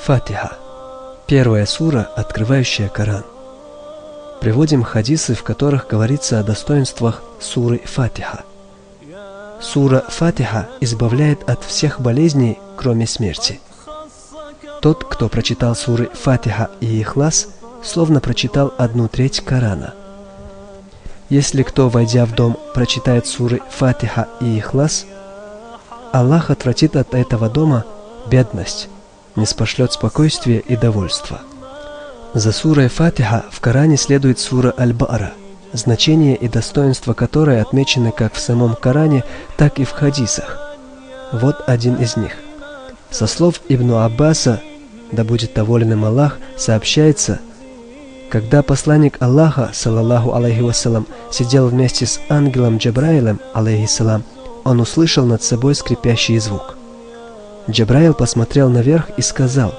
Фатиха – первая сура, открывающая Коран. Приводим хадисы, в которых говорится о достоинствах суры Фатиха. Сура Фатиха избавляет от всех болезней, кроме смерти. Тот, кто прочитал суры Фатиха и Ихлас, словно прочитал 1/3 Корана. Если кто, войдя в дом, прочитает суры Фатиха и Ихлас, Аллах отвратит от этого дома бедность, ниспошлет спокойствие и довольство. За сурой Фатиха в Коране следует сура Аль-Бара, значение и достоинство которой отмечены как в самом Коране, так и в хадисах. Вот один из них. Со слов Ибн Аббаса, да будет доволен им Аллах, сообщается, когда посланник Аллаха, саллаллаху алейхи вассалам, сидел вместе с ангелом Джабраилем, алейхиссалам, он услышал над собой скрипящий звук. Джабраил посмотрел наверх и сказал: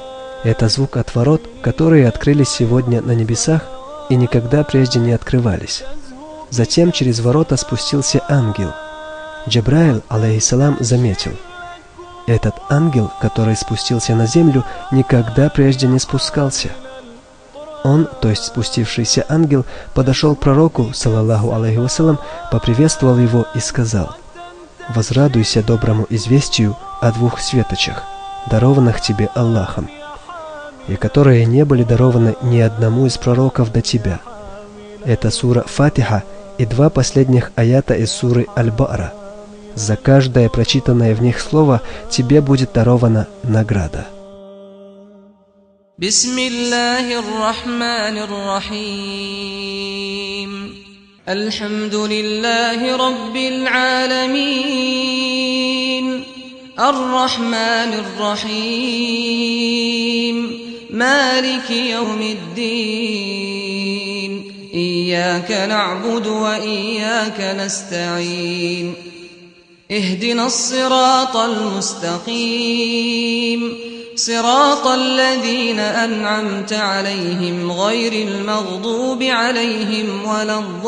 «Это звук от ворот, которые открылись сегодня на небесах и никогда прежде не открывались». Затем через ворота спустился ангел. Джабраил, алейхиссалам, заметил: «Этот ангел, который спустился на землю, никогда прежде не спускался». Он, то есть спустившийся ангел, подошел к пророку, саллаллаху алейхи вассалам, поприветствовал его и сказал: «Возрадуйся доброму известию о 2 светочах, дарованных тебе Аллахом, и которые не были дарованы ни одному из пророков до тебя». Это сура Фатиха и 2 последних аята из суры Аль-Бара. За каждое прочитанное в них слово тебе будет дарована награда. Бисмиллахир-рахманир-рахим. Альхамдулиллахи раббил аламин. Ар-рахманир-рахим. Малики яумиддин. Ияка на'буду ва ияка наста'ин. اهدنا الصراط المستقيم صراط الذين أنعمت عليهم غير المغضوب عليهم ولا الضالين.